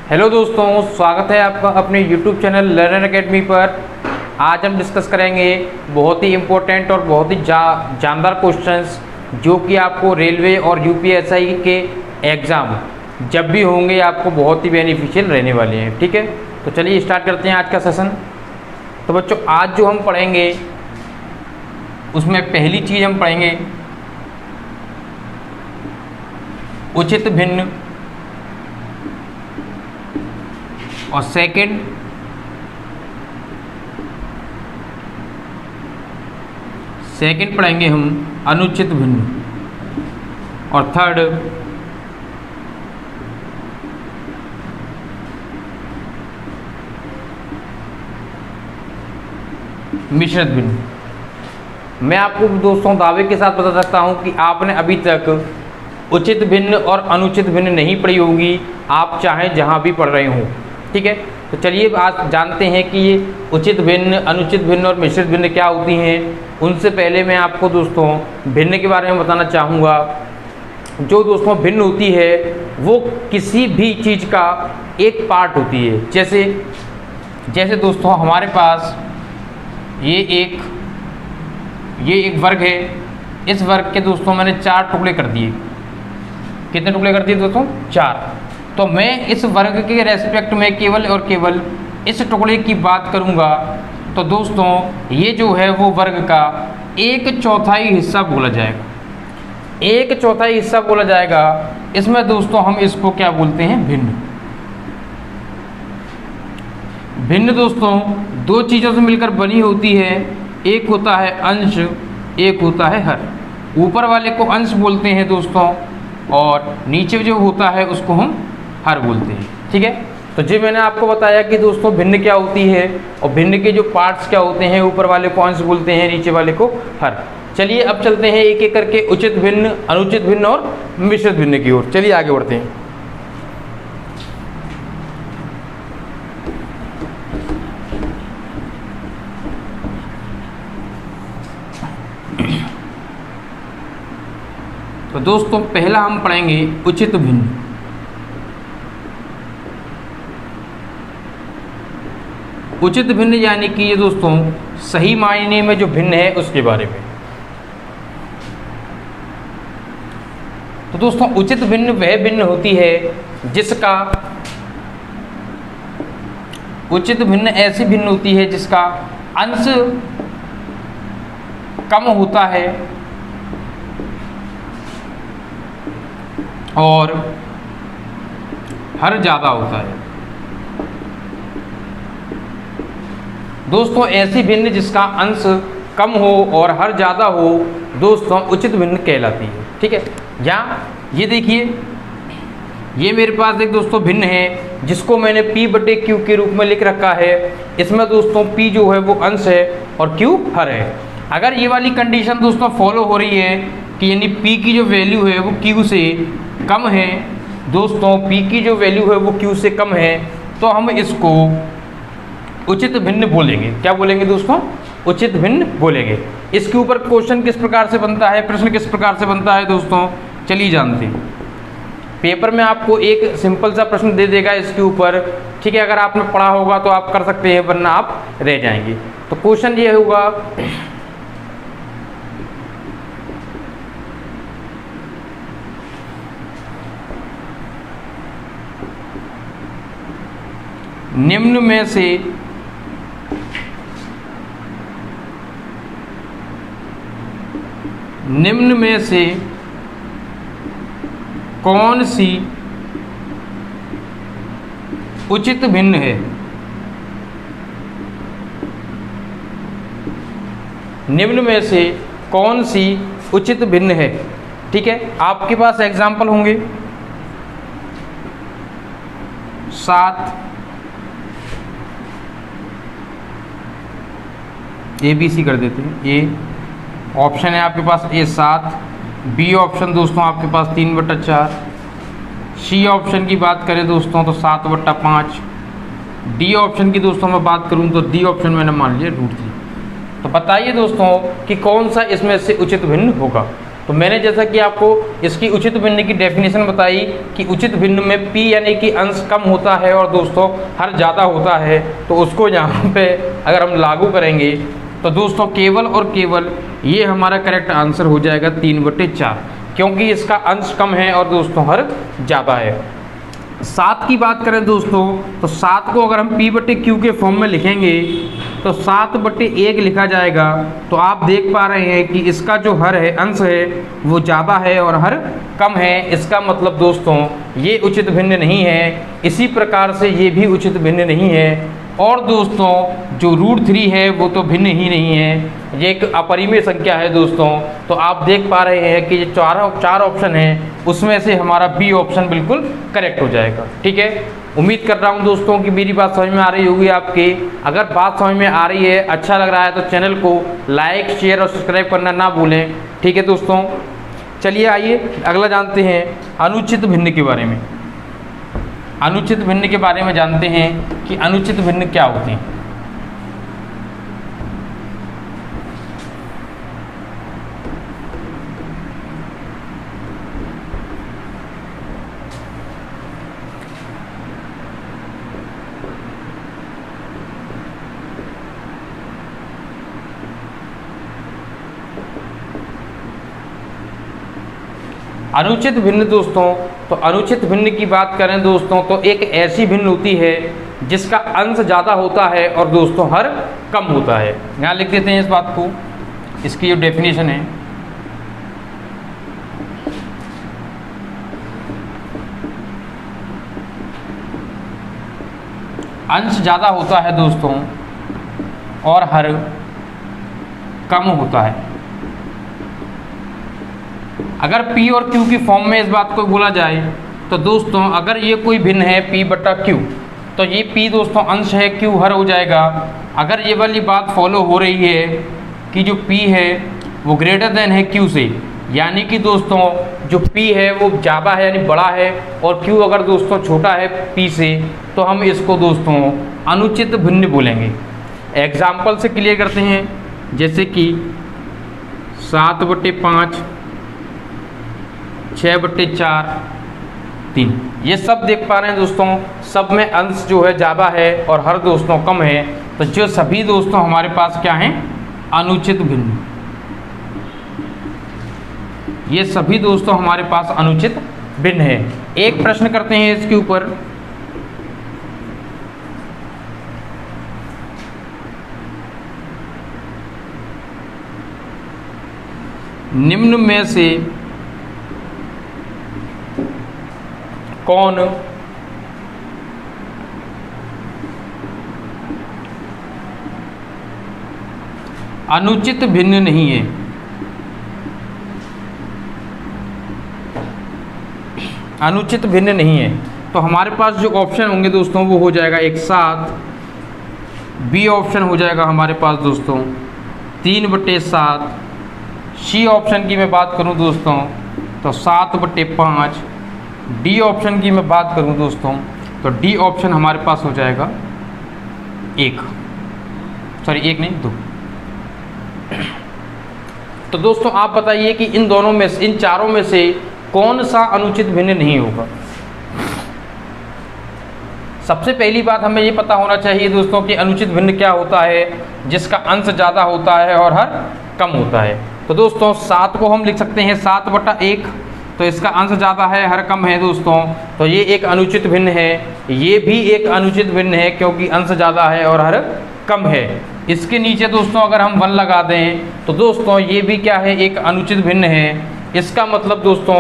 Hello दोस्तों, स्वागत है आपका अपने YouTube चैनल लर्नर एकेडमी पर। आज हम डिस्कस करेंगे बहुत ही इम्पोर्टेंट और बहुत ही जानदार क्वेश्चंस जो कि आपको रेलवे और यूपीएसआई के एग्ज़ाम जब भी होंगे आपको बहुत ही बेनिफिशियल रहने वाले हैं। ठीक है, तो चलिए स्टार्ट करते हैं आज का सेशन। तो बच्चों, आज जो हम पढ़ेंगे उसमें पहली चीज़ हम पढ़ेंगे उचित भिन्न, और सेकंड पढ़ेंगे हम अनुचित भिन्न, और थर्ड मिश्रित भिन्न। मैं आपको दोस्तों दावे के साथ बता सकता हूं कि आपने अभी तक उचित भिन्न और अनुचित भिन्न नहीं पढ़ी होगी, आप चाहे जहां भी पढ़ रहे हों। ठीक है, तो चलिए आज जानते हैं कि ये उचित भिन्न, अनुचित भिन्न और मिश्रित भिन्न क्या होती हैं। उनसे पहले मैं आपको दोस्तों भिन्न के बारे में बताना चाहूँगा। जो दोस्तों भिन्न होती है वो किसी भी चीज़ का एक पार्ट होती है। जैसे दोस्तों हमारे पास ये एक वर्ग है। इस वर्ग के दोस्तों मैंने 4 टुकड़े कर दिए। कितने टुकड़े कर दिए दोस्तों? 4। तो मैं इस वर्ग के रेस्पेक्ट में केवल और केवल इस टुकड़े की बात करूंगा। तो दोस्तों ये जो है वो वर्ग का 1/4 हिस्सा बोला जाएगा। 1/4 हिस्सा बोला जाएगा। इसमें दोस्तों हम इसको क्या बोलते हैं? भिन्न। भिन्न दोस्तों 2 चीज़ों से मिलकर बनी होती है। एक होता है अंश, एक होता है हर। ऊपर वाले को अंश बोलते हैं दोस्तों, और नीचे जो होता है उसको हम हर बोलते हैं। ठीक है, तो जी मैंने आपको बताया कि दोस्तों भिन्न क्या होती है और भिन्न के जो पार्ट्स क्या होते हैं। ऊपर वाले को अंश बोलते हैं, नीचे वाले को हर। चलिए अब चलते हैं एक एक करके उचित भिन्न, अनुचित भिन्न और मिश्रित भिन्न की ओर। चलिए आगे बढ़ते हैं। तो दोस्तों पहला हम पढ़ेंगे उचित भिन्न। उचित भिन्न यानी कि ये दोस्तों सही मायने में जो भिन्न है उसके बारे में। तो दोस्तों उचित भिन्न वह भिन्न होती है जिसका, उचित भिन्न ऐसी भिन्न होती है जिसका अंश कम होता है और हर ज़्यादा होता है। दोस्तों ऐसी भिन्न जिसका अंश कम हो और हर ज़्यादा हो दोस्तों उचित भिन्न कहलाती है। ठीक है, यहाँ ये देखिए, ये मेरे पास एक दोस्तों भिन्न है जिसको मैंने P/Q के रूप में लिख रखा है। इसमें दोस्तों P जो है वो अंश है और Q हर है। अगर ये वाली कंडीशन दोस्तों फॉलो हो रही है कि यानी P की जो वैल्यू है वो Q से कम है, दोस्तों P की जो वैल्यू है वो Q से कम है, तो हम इसको उचित भिन्न बोलेंगे। क्या बोलेंगे दोस्तों? उचित भिन्न बोलेंगे। इसके ऊपर क्वेश्चन किस प्रकार से बनता है, प्रश्न किस प्रकार से बनता है दोस्तों, चलिए जानते हैं। पेपर में आपको एक सिंपल सा प्रश्न दे देगा इसके ऊपर। ठीक है, अगर आपने पढ़ा होगा तो आप कर सकते हैं, वरना आप रह जाएंगे। तो क्वेश्चन ये होगा, निम्न में से कौन सी उचित भिन्न है? निम्न में से कौन सी उचित भिन्न है? ठीक है, आपके पास एग्जाम्पल होंगे 7 ABC कर देते हैं। ए ऑप्शन है आपके पास A 7, बी ऑप्शन दोस्तों आपके पास 3/4, सी ऑप्शन की बात करें दोस्तों तो 7/5, डी ऑप्शन की दोस्तों मैं बात करूं तो डी ऑप्शन मैंने मान लिया √3। तो बताइए दोस्तों कि कौन सा इसमें से उचित भिन्न होगा। तो मैंने जैसा कि आपको इसकी उचित भिन्न की डेफिनेशन बताई कि उचित भिन्न में p यानी कि अंश कम होता है और दोस्तों हर ज़्यादा होता है, तो उसको यहाँ पे अगर हम लागू करेंगे तो दोस्तों केवल और केवल ये हमारा करेक्ट आंसर हो जाएगा 3/4, क्योंकि इसका अंश कम है और दोस्तों हर ज़्यादा है। 7 की बात करें दोस्तों तो 7 को अगर हम p/q के फॉर्म में लिखेंगे तो 7/1 लिखा जाएगा। तो आप देख पा रहे हैं कि इसका जो हर है अंश है वो ज़्यादा है और हर कम है। इसका मतलब दोस्तों ये उचित भिन्न नहीं है, इसी प्रकार से ये भी उचित भिन्न नहीं है। और दोस्तों जो √3 है वो तो भिन्न ही नहीं है, ये एक अपरिमेय संख्या है दोस्तों। तो आप देख पा रहे हैं कि ये चार ऑप्शन हैं, उसमें से हमारा बी ऑप्शन बिल्कुल करेक्ट हो जाएगा। ठीक है, उम्मीद कर रहा हूँ दोस्तों कि मेरी बात समझ में आ रही होगी आपके। अगर बात समझ में आ रही है, अच्छा लग रहा है, तो चैनल को लाइक, शेयर और सब्सक्राइब करना ना भूलें। ठीक है दोस्तों, चलिए आइए अगला जानते हैं अनुचित भिन्न के बारे में। अनुचित भिन्न के बारे में जानते हैं कि अनुचित भिन्न क्या होते हैं। अनुचित भिन्न दोस्तों, तो अनुचित भिन्न की बात करें दोस्तों तो एक ऐसी भिन्न होती है जिसका अंश ज़्यादा होता है और दोस्तों हर कम होता है। यहाँ लिख देते हैं इस बात को, इसकी जो डेफिनेशन है। अंश ज़्यादा होता है दोस्तों और हर कम होता है। अगर p और q की फॉर्म में इस बात को बोला जाए तो दोस्तों अगर ये कोई भिन्न है p/q, तो ये p दोस्तों अंश है, q हर हो जाएगा। अगर ये वाली बात फॉलो हो रही है कि जो p है वो ग्रेटर देन है q से, यानी कि दोस्तों जो p है वो ज़्यादा है यानी बड़ा है, और q अगर दोस्तों छोटा है p से, तो हम इसको दोस्तों अनुचित भिन्न बोलेंगे। एग्जाम्पल से क्लियर करते हैं, जैसे कि 7/5, 6/4, 3, ये सब देख पा रहे हैं दोस्तों, सब में अंश जो है ज़्यादा है और हर दोस्तों कम है। तो जो सभी दोस्तों हमारे पास क्या हैं, अनुचित भिन्न। ये सभी दोस्तों हमारे पास अनुचित भिन्न है। एक प्रश्न करते हैं इसके ऊपर, निम्न में से कौन अनुचित भिन्न नहीं है। अनुचित भिन्न नहीं है तो हमारे पास जो ऑप्शन होंगे दोस्तों वो हो जाएगा एक 7, बी ऑप्शन हो जाएगा हमारे पास दोस्तों 3/7, सी ऑप्शन की मैं बात करूं दोस्तों तो 7/5, डी ऑप्शन की मैं बात करूं दोस्तों तो डी ऑप्शन हमारे पास हो जाएगा 1 नहीं 2। तो दोस्तों आप बताइए कि इन दोनों में से, इन चारों में से कौन सा अनुचित भिन्न नहीं होगा। सबसे पहली बात हमें ये पता होना चाहिए दोस्तों कि अनुचित भिन्न क्या होता है, जिसका अंश ज़्यादा होता है और हर कम होता है। तो दोस्तों 7 को हम लिख सकते हैं 7/1, तो इसका अंश ज़्यादा है हर कम है दोस्तों, तो ये एक अनुचित भिन्न है। ये भी एक अनुचित भिन्न है क्योंकि अंश ज़्यादा है और हर कम है। इसके नीचे दोस्तों अगर हम 1 लगा दें तो दोस्तों ये भी क्या है, एक अनुचित भिन्न है। इसका मतलब दोस्तों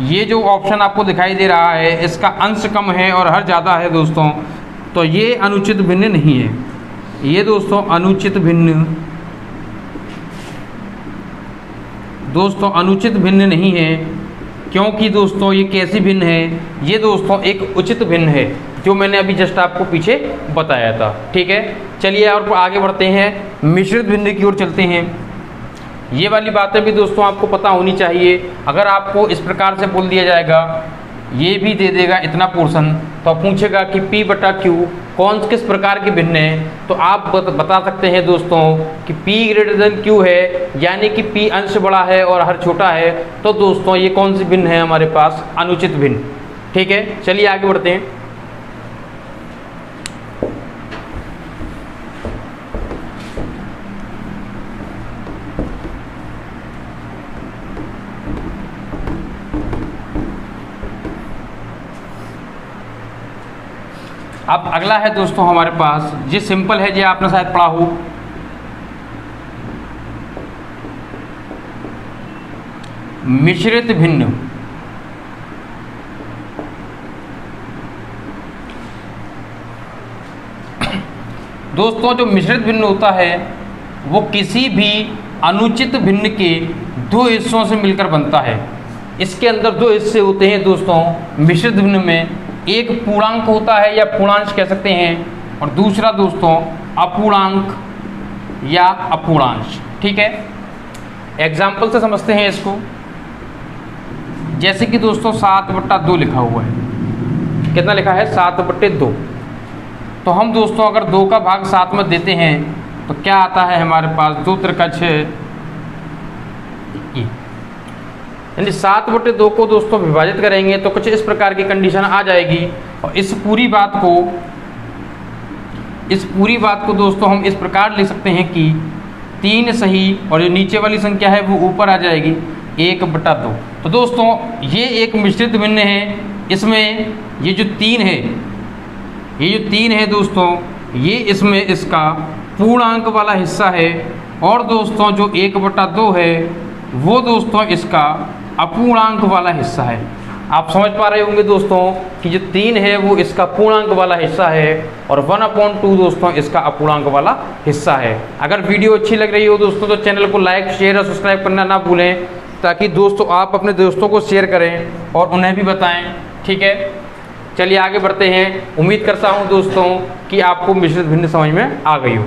ये जो ऑप्शन आपको दिखाई दे रहा है इसका अंश कम है और हर ज़्यादा है दोस्तों, तो ये अनुचित भिन्न नहीं है। ये दोस्तों अनुचित भिन्न दोस्तों अनुचित भिन्न नहीं है, क्योंकि दोस्तों ये कैसी भिन्न है, ये दोस्तों एक उचित भिन्न है जो मैंने अभी जस्ट आपको पीछे बताया था। ठीक है, चलिए और आगे बढ़ते हैं, मिश्रित भिन्न की ओर चलते हैं। ये वाली बातें भी दोस्तों आपको पता होनी चाहिए। अगर आपको इस प्रकार से बोल दिया जाएगा, ये भी दे देगा इतना पोर्शन, तो पूछेगा कि p/q कौन किस प्रकार की भिन्न है, तो आप बता सकते हैं दोस्तों कि P ग्रेटर देन Q है, यानी कि P अंश बड़ा है और हर छोटा है। तो दोस्तों ये कौन सी भिन्न है हमारे पास? अनुचित भिन्न। ठीक है, चलिए आगे बढ़ते हैं। अब अगला है दोस्तों हमारे पास, ये सिंपल है, ये आपने शायद पढ़ा हो, मिश्रित भिन्न। दोस्तों जो मिश्रित भिन्न होता है वो किसी भी अनुचित भिन्न के दो हिस्सों से मिलकर बनता है। इसके अंदर दो हिस्से होते हैं दोस्तों मिश्रित भिन्न में, एक पूर्णांक होता है या पूर्णांश कह सकते हैं, और दूसरा दोस्तों अपूर्णांक या अपूर्णांश। ठीक है, एग्जाम्पल से समझते हैं इसको। जैसे कि दोस्तों 7/2 लिखा हुआ है, कितना लिखा है? 7/2। तो हम दोस्तों अगर 2 का भाग 7 में देते हैं तो क्या आता है हमारे पास? 2 त्रिका 6, यानी 7/2 को दोस्तों विभाजित करेंगे तो कुछ इस प्रकार की कंडीशन आ जाएगी। और इस पूरी बात को दोस्तों हम इस प्रकार लिख सकते हैं कि 3 सही और जो नीचे वाली संख्या है वो ऊपर आ जाएगी 1/2। तो दोस्तों ये एक मिश्रित भिन्न है। इसमें ये जो 3 है दोस्तों, ये इसमें इसका पूर्णांक वाला हिस्सा है, और दोस्तों जो 1/2 है वो दोस्तों इसका अपूर्णांक वाला हिस्सा है। आप समझ पा रहे होंगे दोस्तों कि जो 3 है वो इसका पूर्णांक वाला हिस्सा है और 1/2 दोस्तों इसका अपूर्णांक वाला हिस्सा है। अगर वीडियो अच्छी लग रही हो दोस्तों तो चैनल को लाइक, शेयर और सब्सक्राइब करना ना भूलें, ताकि दोस्तों आप अपने दोस्तों को शेयर करें और उन्हें भी बताएं। ठीक है, चलिए आगे बढ़ते हैं। उम्मीद करता हूं दोस्तों कि आपको मिश्रित भिन्न समझ में आ गई हो।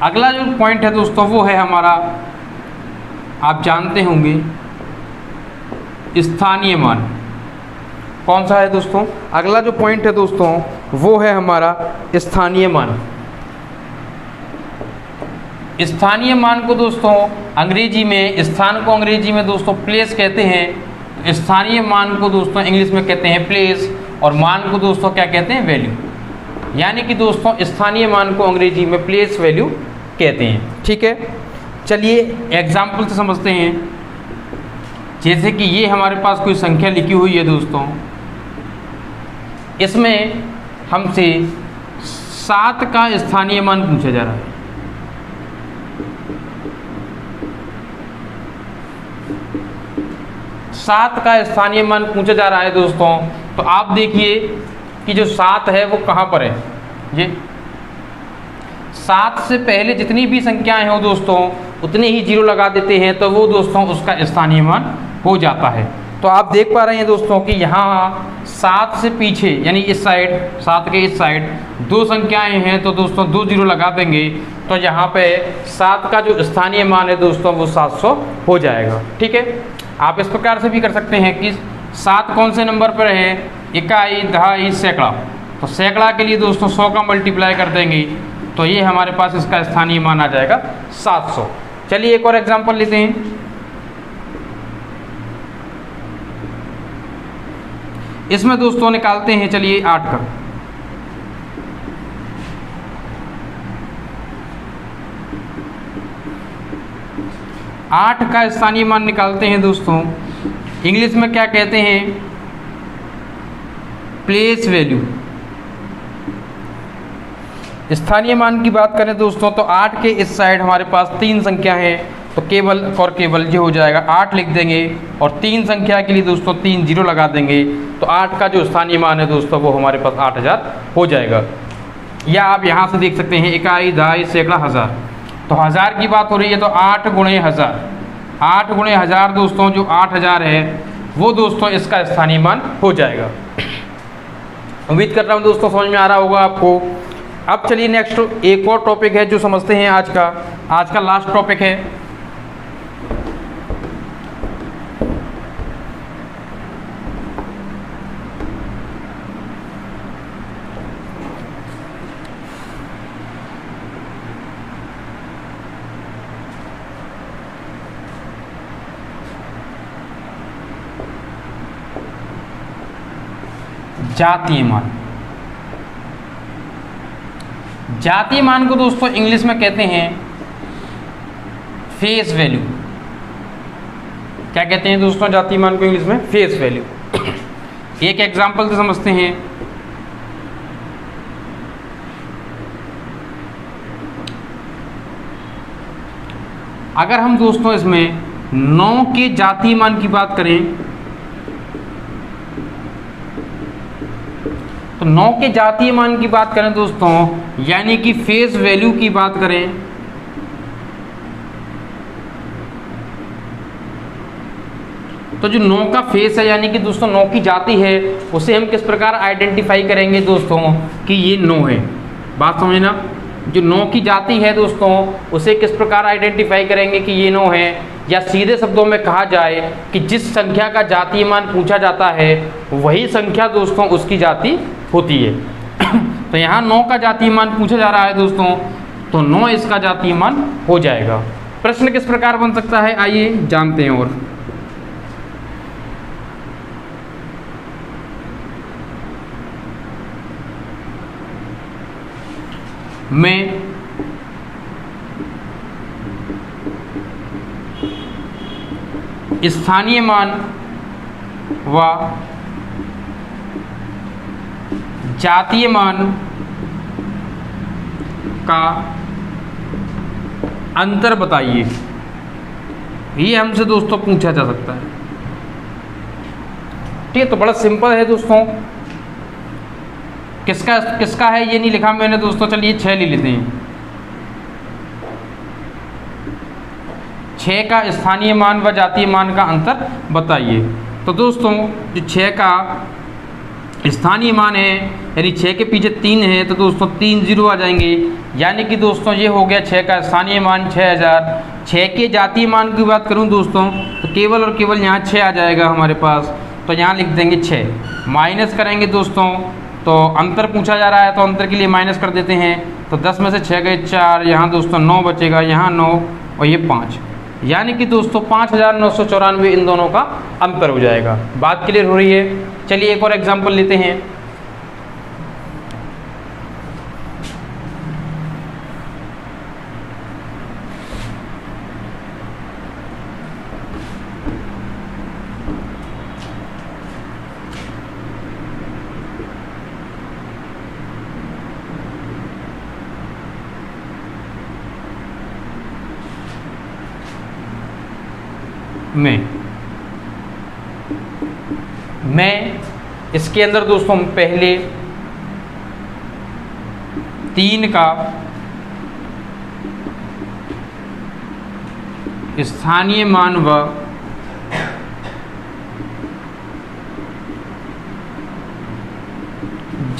अगला जो पॉइंट है दोस्तों वो है हमारा, आप जानते होंगे, स्थानीय मान। कौन सा है दोस्तों? अगला जो पॉइंट है दोस्तों वो है हमारा स्थानीय मान। स्थानीय मान को दोस्तों अंग्रेजी में, स्थान को अंग्रेजी में दोस्तों प्लेस कहते हैं। स्थानीय मान को दोस्तों इंग्लिश में कहते हैं प्लेस, और मान को दोस्तों क्या कहते हैं? वैल्यू। यानी कि दोस्तों स्थानीय मान को अंग्रेजी में प्लेस वैल्यू कहते हैं। ठीक है, चलिए एग्जाम्पल से समझते हैं। जैसे कि ये हमारे पास कोई संख्या लिखी हुई है दोस्तों, इसमें हमसे 7 का स्थानीय मान पूछा जा रहा है। 7 का स्थानीय मान पूछा जा रहा है दोस्तों। तो आप देखिए कि जो 7 है वो कहाँ पर है? ये 7 से पहले जितनी भी संख्याएं हो दोस्तों उतने ही 0 लगा देते हैं, तो वो दोस्तों उसका स्थानीय मान हो जाता है। तो आप देख पा रहे हैं दोस्तों कि यहाँ 7 से पीछे यानी इस साइड, 7 के इस साइड 2 संख्याएं हैं, तो दोस्तों 2 0 लगा देंगे तो यहाँ पे 7 का जो स्थानीय मान है दोस्तों वो 700 हो जाएगा। ठीक है, आप इस प्रकार से भी कर सकते हैं कि 7 कौन से नंबर पर है? इकाई, दहाई, सैकड़ा। तो सैकड़ा के लिए दोस्तों 100 का मल्टीप्लाई कर देंगे तो ये हमारे पास इसका स्थानीय मान आ जाएगा 700। चलिए एक और एग्जांपल लेते हैं। इसमें दोस्तों निकालते हैं, चलिए 8 का। आठ का स्थानीय मान निकालते हैं दोस्तों, इंग्लिश में क्या कहते हैं? Place value. स्थानीय मान की बात करें दोस्तों तो 8 के इस साइड हमारे पास 3 संख्या है, तो केवल और केवल ये हो जाएगा 8 लिख देंगे, और 3 संख्या के लिए दोस्तों 3 0 लगा देंगे, तो 8 का जो स्थानीय मान है दोस्तों वो हमारे पास 8000 हो जाएगा। या आप यहाँ से देख सकते हैं इकाई, दहाई, सैकड़ा, हज़ार। तो हज़ार की बात हो रही है तो 8 गुणे 1000, 8 गुणे 1000 दोस्तों जो 8000 है वो दोस्तों इसका स्थानीय मान हो जाएगा। उम्मीद कर रहा हूँ दोस्तों समझ में आ रहा होगा आपको। अब चलिए नेक्स्ट एक और टॉपिक है जो समझते हैं आज का लास्ट टॉपिक है जातीय मान। जातीय मान को दोस्तों इंग्लिश में कहते हैं फेस वैल्यू। क्या कहते हैं दोस्तों जातीय मान को इंग्लिश में? Face value. एक एग्जांपल से समझते हैं। अगर हम दोस्तों इसमें 9 के जातीय मान की बात करें तो 9 के जातीय मान की बात करें दोस्तों, यानी कि फेस वैल्यू की बात करें तो जो 9 का फेस है यानी कि दोस्तों 9 की जाति है, उसे हम किस प्रकार आइडेंटिफाई करेंगे दोस्तों कि ये 9 है। बात समझना, जो 9 की जाति है दोस्तों उसे किस प्रकार आइडेंटिफाई करेंगे कि ये 9 है, या सीधे शब्दों में कहा जाए कि जिस संख्या का जातीय मान पूछा जाता है वही संख्या दोस्तों उसकी जाति होती है। तो यहाँ 9 का जातीय मान पूछा जा रहा है दोस्तों, तो 9 इसका जातीय मान हो जाएगा। प्रश्न किस प्रकार बन सकता है, आइए जानते हैं। और में स्थानीय मान व जातीय मान का अंतर बताइए। ये हमसे दोस्तों पूछा जा सकता है। ठीक है, तो बड़ा सिंपल है दोस्तों। किसका किसका है ये नहीं लिखा मैंने दोस्तों, चलिए 6 ले लेते हैं। 6 का स्थानीय मान व जातीय मान का अंतर बताइए। तो दोस्तों जो 6 का स्थानीय मान है यानी 6 के पीछे 3 है तो दोस्तों 3 जीरो आ जाएंगे, यानी कि दोस्तों ये हो गया 6 का स्थानीय मान 6000। 6 के जातीय मान की बात करूं दोस्तों तो केवल और केवल यहाँ 6 आ जाएगा हमारे पास, तो यहाँ लिख देंगे 6। माइनस करेंगे दोस्तों तो अंतर पूछा जा रहा है तो अंतर के लिए माइनस कर देते हैं, तो 10 में से 6 गए 4, यहाँ दोस्तों 9 बचेगा, यहाँ 9 और ये 5, यानी कि दोस्तों 5994 इन दोनों का अंतर हो जाएगा। बात क्लियर हो रही है। चलिए एक और एग्जांपल लेते हैं। मैं इसके अंदर दोस्तों पहले 3 का स्थानीय मान व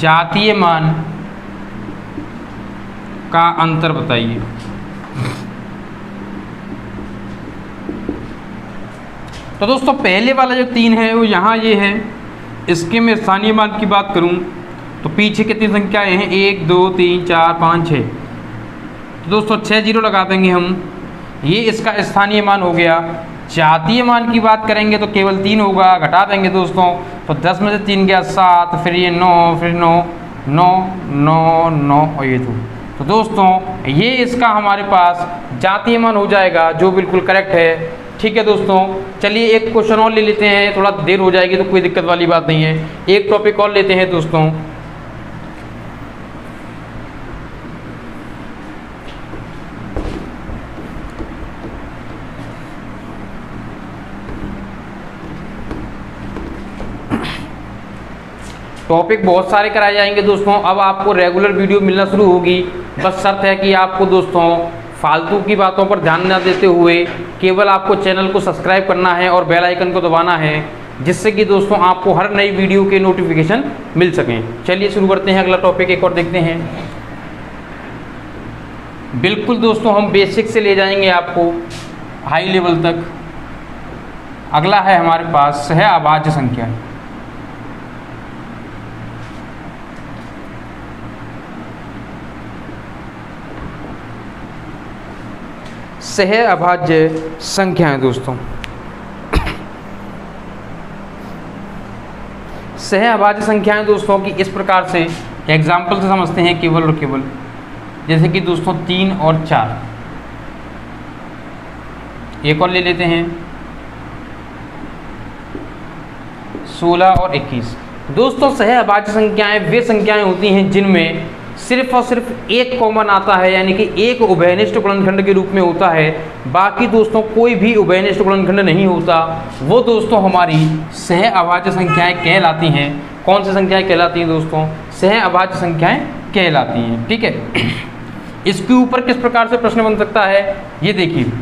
जातीय मान का अंतर बताइए। तो दोस्तों पहले वाला जो 3 है वो यहाँ ये है, इसके मैं स्थानीय मान की बात करूँ तो पीछे कितनी संख्याएं हैं, 1 2 3 4 5 6, तो दोस्तों 6 जीरो लगा देंगे हम, ये इसका स्थानीय मान हो गया। जातीय मान की बात करेंगे तो केवल 3 होगा, घटा देंगे दोस्तों तो 10 में से 3 गया 7, फिर ये 9, फिर 9 9 9 9 और ये 2, तो दोस्तों ये इसका हमारे पास जातीय मान हो जाएगा, जो बिल्कुल करेक्ट है। ठीक है दोस्तों, चलिए एक क्वेश्चन और ले लेते हैं, थोड़ा देर हो जाएगी तो कोई दिक्कत वाली बात नहीं है। एक टॉपिक और लेते हैं दोस्तों। टॉपिक बहुत सारे कराए जाएंगे दोस्तों। अब आपको रेगुलर वीडियो मिलना शुरू होगी, बस शर्त है कि आपको दोस्तों फालतू की बातों पर ध्यान न देते हुए केवल आपको चैनल को सब्सक्राइब करना है और बेल आइकन को दबाना है, जिससे कि दोस्तों आपको हर नई वीडियो के नोटिफिकेशन मिल सकें। चलिए शुरू करते हैं, अगला टॉपिक एक और देखते हैं। बिल्कुल दोस्तों हम बेसिक से ले जाएंगे आपको हाई लेवल तक। अगला है हमारे पास सहअभाज्य संख्या। सहअभाज्य संख्या है दोस्तों। सहअभाज्य संख्याएं दोस्तों की इस प्रकार से एग्जाम्पल से समझते हैं केवल और केवल, जैसे कि दोस्तों 3 और 4। एक और ले लेते हैं 16 और 21। दोस्तों सहअभाज्य संख्याएं वे संख्याएं होती हैं जिनमें सिर्फ और सिर्फ एक कॉमन आता है, यानी कि एक उभयनिष्ठ गुणनखंड के रूप में होता है, बाकी दोस्तों कोई भी उभयनिष्ठ गुणनखंड नहीं होता। वो दोस्तों हमारी सहअभाज्य संख्याएं कहलाती हैं। कौन सी संख्याएं कहलाती हैं दोस्तों? सहअभाज्य संख्याएं कहलाती हैं। ठीक है, इसके ऊपर किस प्रकार से प्रश्न बन सकता है ये देखिए।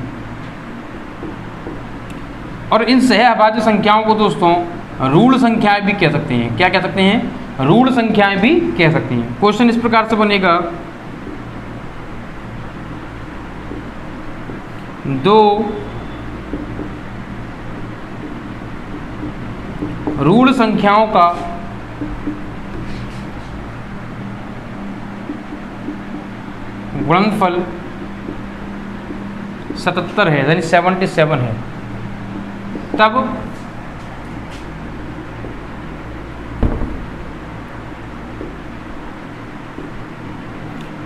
और इन सहअभाज्य संख्याओं को दोस्तों ऋण संख्याएं भी कह सकते हैं। क्या कह सकते हैं? ऋण संख्याएं भी कह सकती हैं। क्वेश्चन इस प्रकार से बनेगा, 2 ऋण संख्याओं का गुणनफल 77 है, यानी 77 है, तब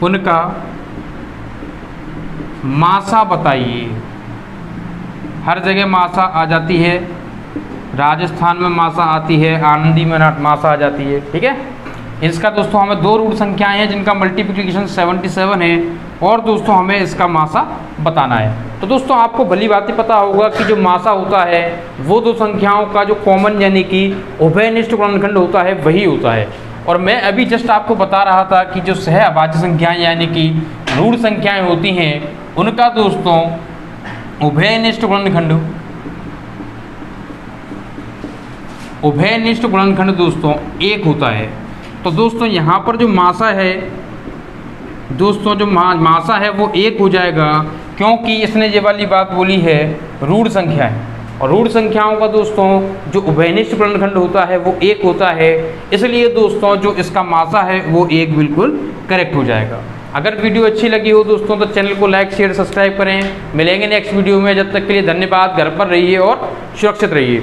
उनका मासा बताइए। हर जगह मासा आ जाती है, राजस्थान में मासा आती है, आनंदी में मासा आ जाती है। ठीक है, इसका दोस्तों हमें 2 ऋण संख्याएं हैं जिनका मल्टीप्लिकेशन 77 है, और दोस्तों हमें इसका मासा बताना है। तो दोस्तों आपको भली बात ही पता होगा कि जो मासा होता है वो 2 संख्याओं का जो कॉमन यानी कि उभयनिष्ठ गुणनखंड होता है वही होता है। और मैं अभी जस्ट आपको बता रहा था कि जो सहअभाज्य संख्याएं यानी कि ऋण संख्याएं होती हैं उनका दोस्तों उभयनिष्ठ गुणनखंड दोस्तों 1 होता है। तो दोस्तों यहाँ पर जो मासा है दोस्तों, जो मासा है वो 1 हो जाएगा, क्योंकि इसने ये वाली बात बोली है ऋण संख्याएं, और ऋण संख्याओं का दोस्तों जो उभयनिष्ठ गुणनखंड होता है वो 1 होता है, इसलिए दोस्तों जो इसका मासा है वो 1 बिल्कुल करेक्ट हो जाएगा। अगर वीडियो अच्छी लगी हो दोस्तों तो चैनल को लाइक शेयर सब्सक्राइब करें। मिलेंगे नेक्स्ट वीडियो में, जब तक के लिए धन्यवाद। घर पर रहिए और सुरक्षित रहिए।